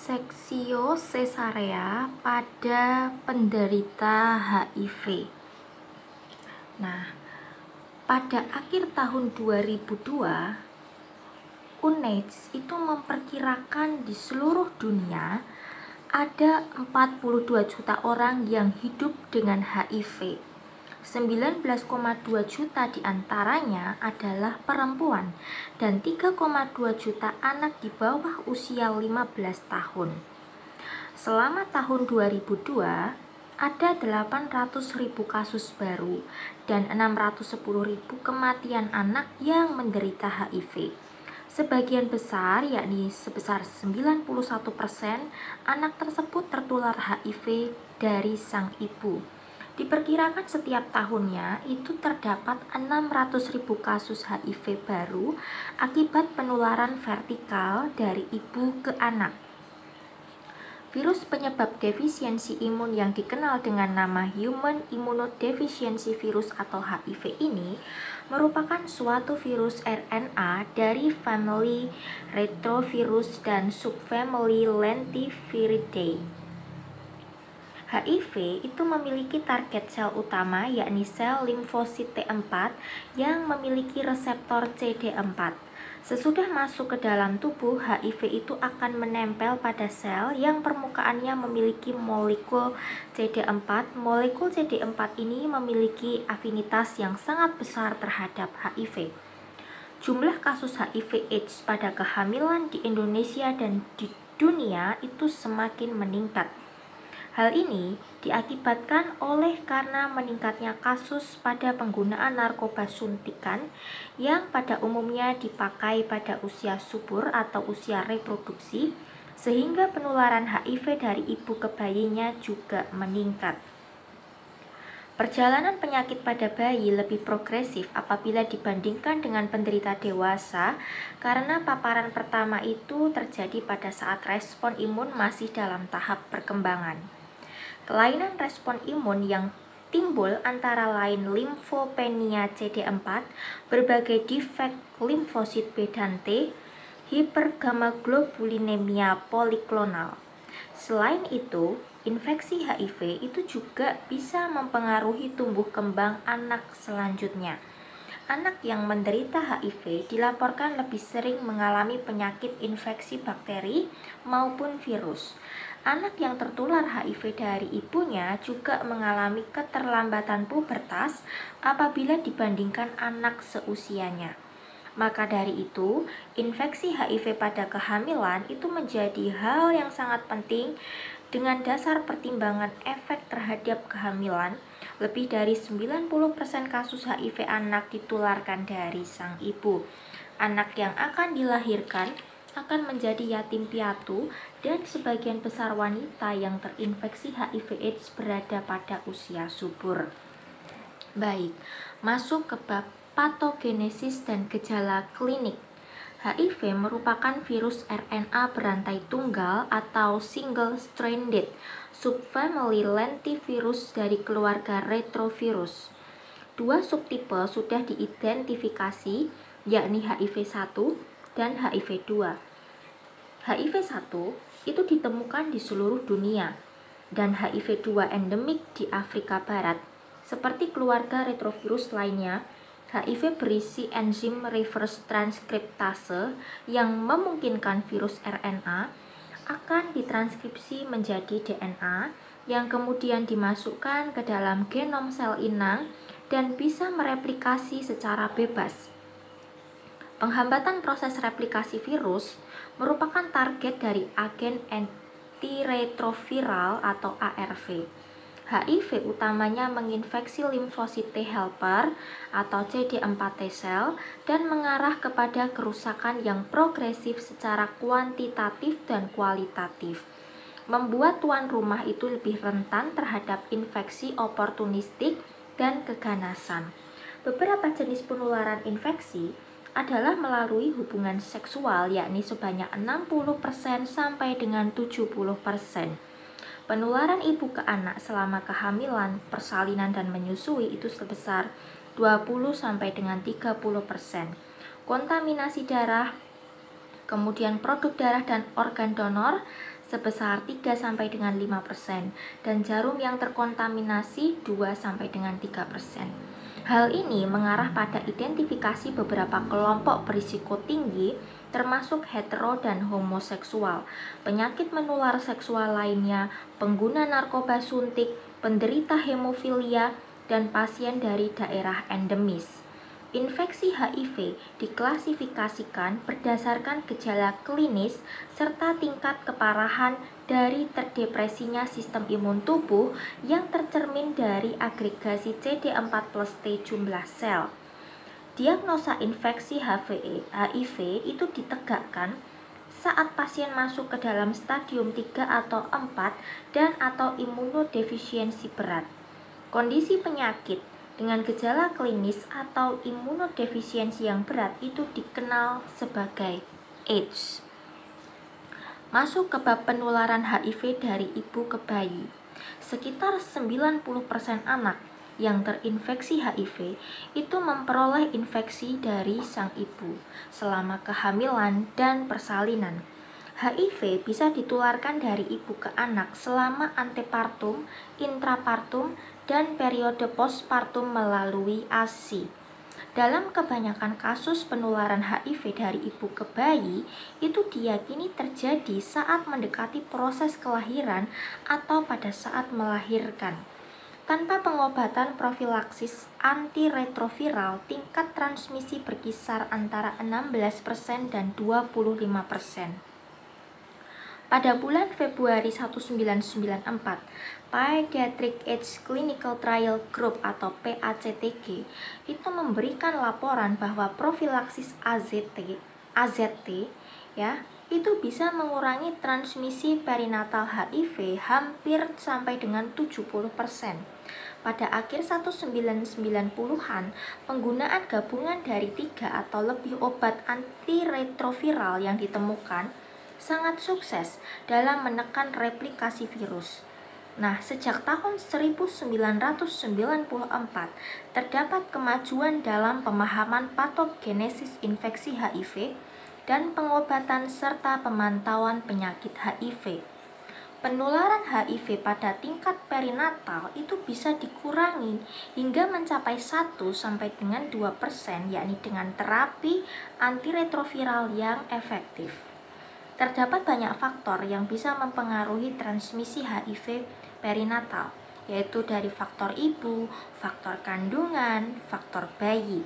Seksio sesarea pada penderita HIV. Nah, pada akhir tahun 2002, UNAIDS itu memperkirakan di seluruh dunia ada 42 juta orang yang hidup dengan HIV. 19,2 juta diantaranya adalah perempuan dan 3,2 juta anak di bawah usia 15 tahun. Selama tahun 2002, ada 800.000 kasus baru dan 610.000 kematian anak yang menderita HIV. Sebagian besar, yakni sebesar 91%, anak tersebut tertular HIV dari sang ibu. Diperkirakan setiap tahunnya itu terdapat 600.000 kasus HIV baru akibat penularan vertikal dari ibu ke anak. Virus penyebab defisiensi imun yang dikenal dengan nama Human Immunodeficiency Virus atau HIV ini merupakan suatu virus RNA dari famili Retrovirus dan subfamili Lentiviridae. HIV itu memiliki target sel utama yakni sel limfosit T4 yang memiliki reseptor CD4. Sesudah masuk ke dalam tubuh, HIV itu akan menempel pada sel yang permukaannya memiliki molekul CD4. Molekul CD4 ini memiliki afinitas yang sangat besar terhadap HIV. Jumlah kasus HIV/AIDS pada kehamilan di Indonesia dan di dunia itu semakin meningkat. Hal ini diakibatkan karena meningkatnya kasus pada penggunaan narkoba suntikan yang pada umumnya dipakai pada usia subur atau usia reproduksi, sehingga penularan HIV dari ibu ke bayinya juga meningkat. Perjalanan penyakit pada bayi lebih progresif apabila dibandingkan dengan penderita dewasa karena paparan pertama itu terjadi pada saat respon imun masih dalam tahap perkembangan. Kelainan respon imun yang timbul antara lain limfopenia CD4, berbagai defek limfosit B dan T, hipergamaglobulinemia poliklonal. Selain itu, infeksi HIV itu juga bisa mempengaruhi tumbuh kembang anak selanjutnya. Anak yang menderita HIV dilaporkan lebih sering mengalami penyakit infeksi bakteri maupun virus. Anak yang tertular HIV dari ibunya juga mengalami keterlambatan pubertas apabila dibandingkan anak seusianya. Maka dari itu, infeksi HIV pada kehamilan itu menjadi hal yang sangat penting dengan dasar pertimbangan efek terhadap kehamilan. Lebih dari 90% kasus HIV anak ditularkan dari sang ibu. Anak yang akan dilahirkan akan menjadi yatim piatu dan sebagian besar wanita yang terinfeksi HIV/AIDS berada pada usia subur. Baik, masuk ke bab patogenesis dan gejala klinik. HIV merupakan virus RNA berantai tunggal atau single-stranded subfamili lentivirus dari keluarga retrovirus. Dua subtipe sudah diidentifikasi, yakni HIV-1 dan HIV-2. HIV-1 itu ditemukan di seluruh dunia dan HIV-2 endemik di Afrika Barat. Seperti keluarga retrovirus lainnya, HIV berisi enzim reverse transkriptase yang memungkinkan virus RNA akan ditranskripsi menjadi DNA yang kemudian dimasukkan ke dalam genom sel inang dan bisa mereplikasi secara bebas. Penghambatan proses replikasi virus merupakan target dari agen antiretroviral atau ARV. HIV utamanya menginfeksi limfosit T helper atau CD4 T sel dan mengarah kepada kerusakan yang progresif secara kuantitatif dan kualitatif, membuat tuan rumah itu lebih rentan terhadap infeksi oportunistik dan keganasan. Beberapa jenis penularan infeksi adalah melalui hubungan seksual, yakni sebanyak 60% sampai dengan 70%. Penularan ibu ke anak selama kehamilan, persalinan dan menyusui itu sebesar 20 sampai dengan 30%. Kontaminasi darah Kemudian produk darah dan organ donor sebesar 3 sampai dengan 5% dan jarum yang terkontaminasi 2 sampai dengan 3%. Hal ini mengarah pada identifikasi beberapa kelompok berisiko tinggi termasuk hetero dan homoseksual, penyakit menular seksual lainnya, pengguna narkoba suntik, penderita hemofilia, dan pasien dari daerah endemis. Infeksi HIV diklasifikasikan berdasarkan gejala klinis serta tingkat keparahan dari terdepresinya sistem imun tubuh yang tercermin dari agregasi CD4+T jumlah sel. Diagnosa infeksi HIV itu ditegakkan saat pasien masuk ke dalam stadium 3 atau 4 dan atau imunodefisiensi berat. Kondisi penyakit dengan gejala klinis atau imunodefisiensi yang berat itu dikenal sebagai AIDS. Masuk ke bab penularan HIV dari ibu ke bayi. Sekitar 90% anak yang terinfeksi HIV itu memperoleh infeksi dari sang ibu selama kehamilan dan persalinan. HIV bisa ditularkan dari ibu ke anak selama antepartum, intrapartum, dan periode postpartum melalui ASI. Dalam kebanyakan kasus penularan HIV dari ibu ke bayi itu diyakini terjadi saat mendekati proses kelahiran atau pada saat melahirkan. Tanpa pengobatan profilaksis antiretroviral, tingkat transmisi berkisar antara 16% dan 25%. Pada bulan Februari 1994, Pediatric AIDS Clinical Trial Group atau PACTG itu memberikan laporan bahwa profilaksis AZT ya, itu bisa mengurangi transmisi perinatal HIV hampir sampai dengan 70%. Pada akhir 1990-an, penggunaan gabungan dari 3 atau lebih obat antiretroviral yang ditemukan sangat sukses dalam menekan replikasi virus. Nah, sejak tahun 1994 terdapat kemajuan dalam pemahaman patogenesis infeksi HIV dan pengobatan serta pemantauan penyakit HIV. Penularan HIV pada tingkat perinatal itu bisa dikurangi hingga mencapai 1 sampai dengan 2%, yakni dengan terapi antiretroviral yang efektif. Terdapat banyak faktor yang bisa mempengaruhi transmisi HIV perinatal, yaitu dari faktor ibu, faktor kandungan, faktor bayi.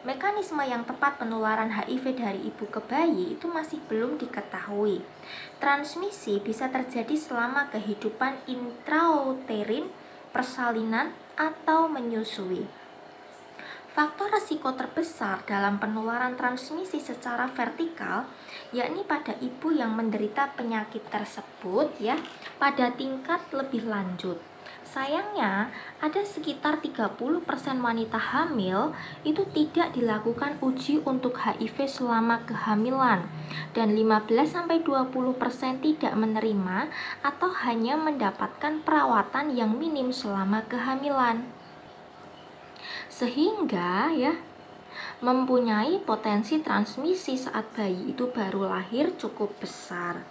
Mekanisme yang tepat penularan HIV dari ibu ke bayi itu masih belum diketahui. Transmisi bisa terjadi selama kehidupan intrauterin, persalinan, atau menyusui. Faktor risiko terbesar dalam penularan transmisi secara vertikal yakni pada ibu yang menderita penyakit tersebut ya pada tingkat lebih lanjut. Sayangnya, ada sekitar 30% wanita hamil itu tidak dilakukan uji untuk HIV selama kehamilan dan 15-20% tidak menerima atau hanya mendapatkan perawatan yang minim selama kehamilan. Sehingga ya mempunyai potensi transmisi saat bayi itu baru lahir cukup besar.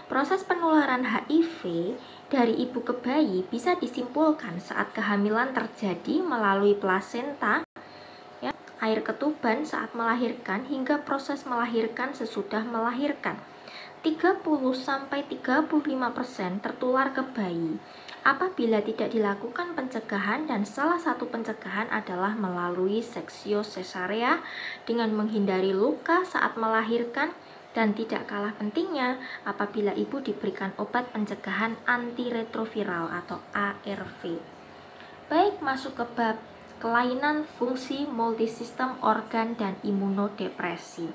Proses penularan HIV dari ibu ke bayi bisa disimpulkan saat kehamilan terjadi melalui plasenta, ya, air ketuban saat melahirkan hingga proses melahirkan sesudah melahirkan. 30-35% tertular ke bayi apabila tidak dilakukan pencegahan, dan salah satu pencegahan adalah melalui seksio sesarea dengan menghindari luka saat melahirkan, dan tidak kalah pentingnya apabila ibu diberikan obat pencegahan antiretroviral atau ARV. Baik, masuk ke bab kelainan fungsi multisistem organ dan imunodepresi.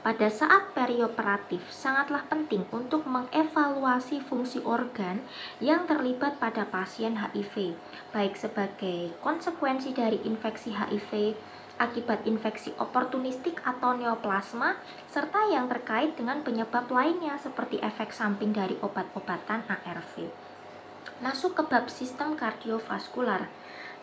Pada saat perioperatif, sangatlah penting untuk mengevaluasi fungsi organ yang terlibat pada pasien HIV, baik sebagai konsekuensi dari infeksi HIV, akibat infeksi oportunistik atau neoplasma, serta yang terkait dengan penyebab lainnya seperti efek samping dari obat-obatan ARV. Masuk ke bab sistem kardiovaskular.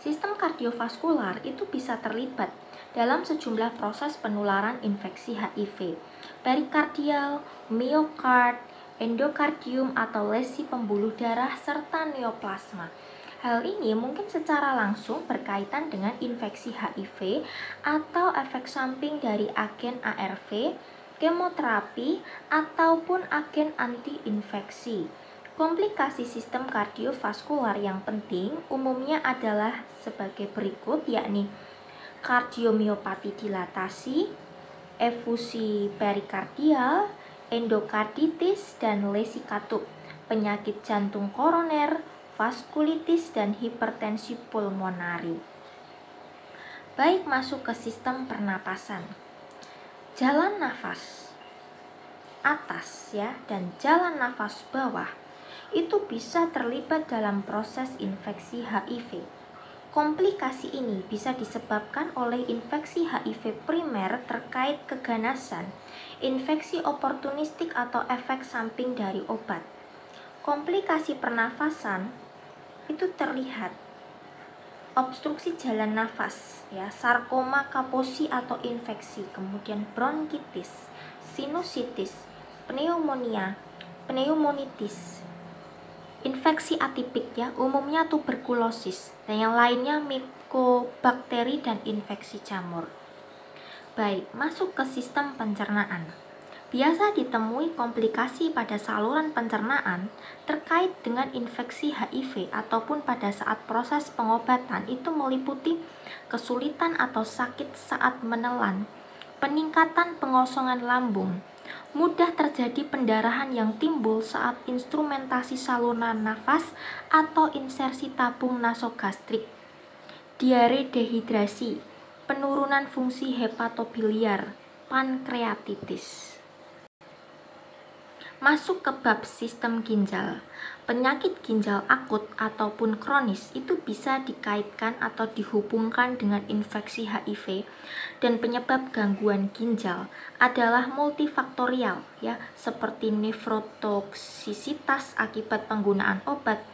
Sistem kardiovaskular itu bisa terlibat dalam sejumlah proses penularan infeksi HIV. perikardial, miokard, endokardium atau lesi pembuluh darah, serta neoplasma. Hal ini mungkin secara langsung berkaitan dengan infeksi HIV atau efek samping dari agen ARV, kemoterapi, ataupun agen anti-infeksi. Komplikasi sistem kardiovaskular yang penting umumnya adalah sebagai berikut, yakni kardiomiopati dilatasi, efusi perikardial, endokarditis dan lesi katup, penyakit jantung koroner, vaskulitis dan hipertensi pulmonari. Baik, masuk ke sistem pernapasan. Jalan nafas atas dan jalan nafas bawah itu bisa terlibat dalam proses infeksi HIV. Komplikasi ini bisa disebabkan oleh infeksi HIV primer terkait keganasan, infeksi oportunistik atau efek samping dari obat. Komplikasi pernafasan itu terlihat obstruksi jalan nafas, sarkoma Kaposi atau infeksi, kemudian bronkitis, sinusitis, pneumonia, pneumonitis, infeksi atipik umumnya tuberkulosis, dan yang lainnya mycobakteri dan infeksi jamur. Baik, masuk ke sistem pencernaan. Biasa ditemui komplikasi pada saluran pencernaan terkait dengan infeksi HIV ataupun pada saat proses pengobatan itu meliputi kesulitan atau sakit saat menelan, peningkatan pengosongan lambung, mudah terjadi pendarahan yang timbul saat instrumentasi saluran nafas atau insersi tabung nasogastrik, diare dehidrasi, penurunan fungsi hepatobiliar, pankreatitis. Masuk ke bab sistem ginjal. Penyakit ginjal akut ataupun kronis itu bisa dikaitkan atau dihubungkan dengan infeksi HIV, dan penyebab gangguan ginjal adalah multifaktorial seperti nefrotoksisitas akibat penggunaan obat,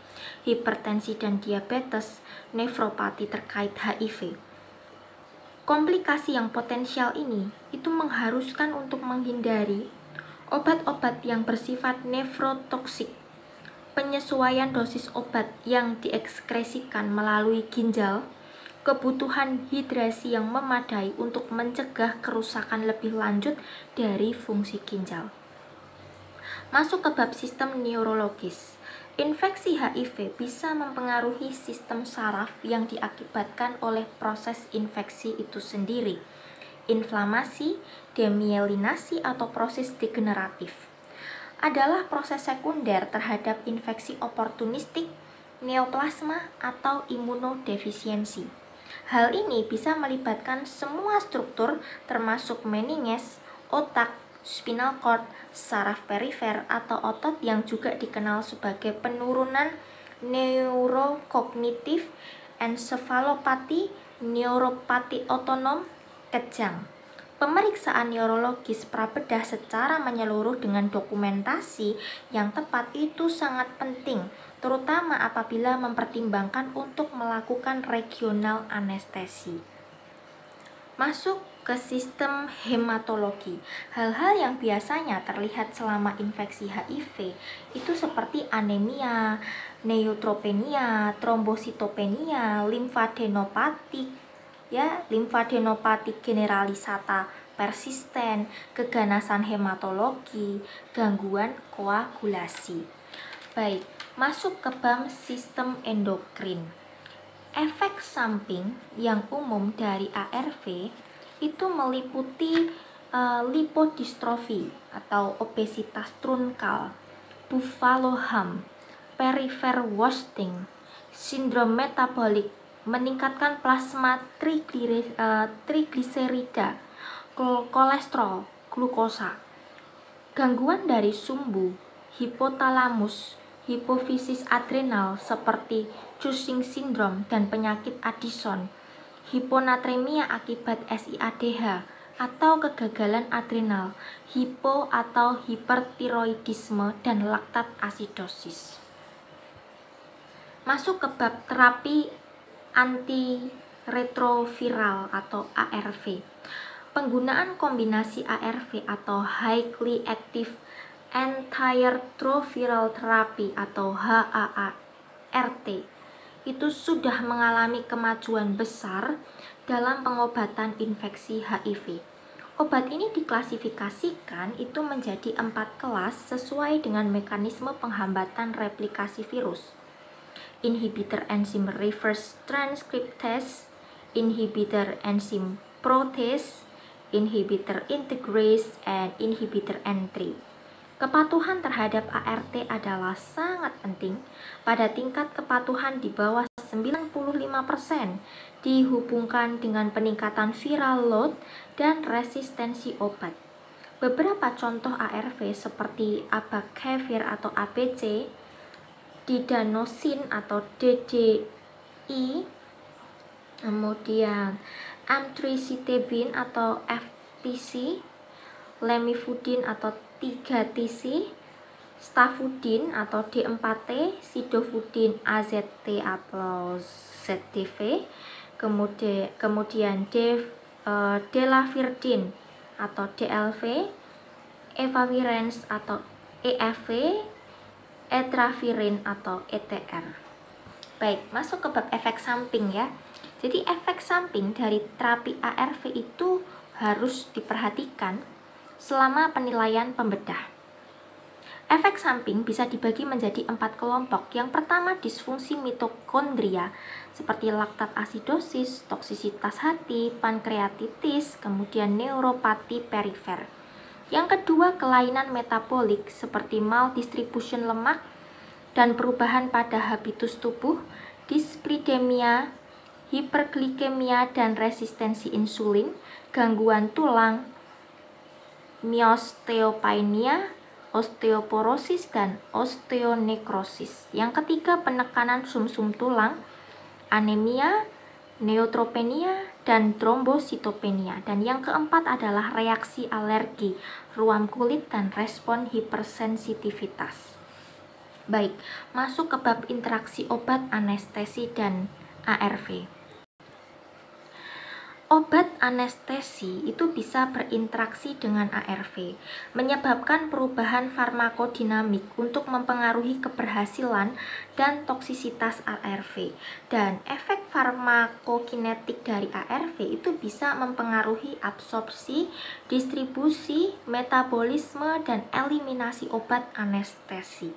hipertensi dan diabetes, nefropati terkait HIV. Komplikasi yang potensial ini itu mengharuskan untuk menghindari obat-obat yang bersifat nefrotoksik, penyesuaian dosis obat yang diekskresikan melalui ginjal, kebutuhan hidrasi yang memadai untuk mencegah kerusakan lebih lanjut dari fungsi ginjal. Masuk ke bab sistem neurologis. Infeksi HIV bisa mempengaruhi sistem saraf yang diakibatkan oleh proses infeksi itu sendiri, inflamasi, demyelinasi atau proses degeneratif. Adalah proses sekunder terhadap infeksi oportunistik, neoplasma atau imunodefisiensi. Hal ini bisa melibatkan semua struktur termasuk meninges, otak, spinal cord, saraf perifer atau otot yang juga dikenal sebagai penurunan neurokognitif, ensefalopati, neuropati otonom, kejang. Pemeriksaan neurologis prabedah secara menyeluruh dengan dokumentasi yang tepat itu sangat penting, terutama apabila mempertimbangkan untuk melakukan regional anestesi. Masuk ke sistem hematologi. Hal-hal yang biasanya terlihat selama infeksi HIV itu seperti anemia, neutropenia, trombositopenia, limfadenopatik, limfadenopatik generalisata persisten, keganasan hematologi, gangguan koagulasi. Baik, masuk ke bab sistem endokrin. Efek samping yang umum dari ARV itu meliputi lipodistrofi atau obesitas trunkal, buffalo hump, peripher wasting, sindrom metabolik, meningkatkan plasma trigliserida, kolesterol, glukosa, gangguan dari sumbu, hipotalamus, hipofisis adrenal seperti Cushing syndrome dan penyakit Addison, hiponatremia akibat SIADH atau kegagalan adrenal, hipo atau hipertiroidisme dan laktat asidosis. Masuk ke bab terapi antiretroviral atau ARV. Penggunaan kombinasi ARV atau Highly Active Antiretroviral Therapy atau HAART itu sudah mengalami kemajuan besar dalam pengobatan infeksi HIV. Obat ini diklasifikasikan itu menjadi 4 kelas sesuai dengan mekanisme penghambatan replikasi virus. Inhibitor enzim reverse transcriptase, inhibitor enzim protease, inhibitor integrase, and inhibitor N3. Kepatuhan terhadap ART adalah sangat penting. Pada tingkat kepatuhan di bawah 95% dihubungkan dengan peningkatan viral load dan resistensi obat. Beberapa contoh ARV seperti abacavir atau ABC, didanosin atau DDI, kemudian amtricitabine atau FTC, lemifudin atau 3TC, stafudin atau D4T, sidofudin AZT atau ZTV, kemudian delafirdin atau DLV, efavirenz atau EFV, etravirin atau ETR. Baik, masuk ke bab efek samping ya. Jadi efek samping dari terapi ARV itu harus diperhatikan selama penilaian pembedah. Efek samping bisa dibagi menjadi 4 kelompok. Yang pertama, disfungsi mitokondria seperti laktat asidosis, toksisitas hati, pankreatitis, kemudian neuropati perifer. Yang kedua, kelainan metabolik seperti maldistribution lemak dan perubahan pada habitus tubuh, dislipidemia, hiperglikemia dan resistensi insulin, gangguan tulang, miosteopenia, osteoporosis, dan osteonekrosis. Yang ketiga, penekanan sumsum tulang, anemia, neutropenia, dan trombositopenia. Dan yang keempat adalah reaksi alergi, ruam kulit, dan respon hipersensitivitas. Baik, masuk ke bab interaksi obat, anestesi, dan ARV. Obat anestesi itu bisa berinteraksi dengan ARV, menyebabkan perubahan farmakodinamik untuk mempengaruhi keberhasilan dan toksisitas ARV. Dan efek farmakokinetik dari ARV itu bisa mempengaruhi absorpsi, distribusi, metabolisme, dan eliminasi obat anestesi.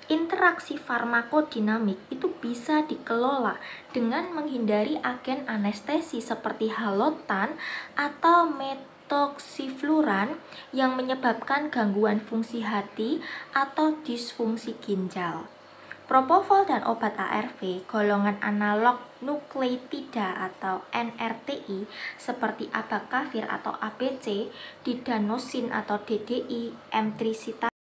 Interaksi farmakodinamik itu bisa dikelola dengan menghindari agen anestesi seperti halotan atau metoxifluran yang menyebabkan gangguan fungsi hati atau disfungsi ginjal. Propofol dan obat ARV golongan analog nukleotida atau NRTI seperti abacavir atau ABC, didanosin atau DDI, emtricitabine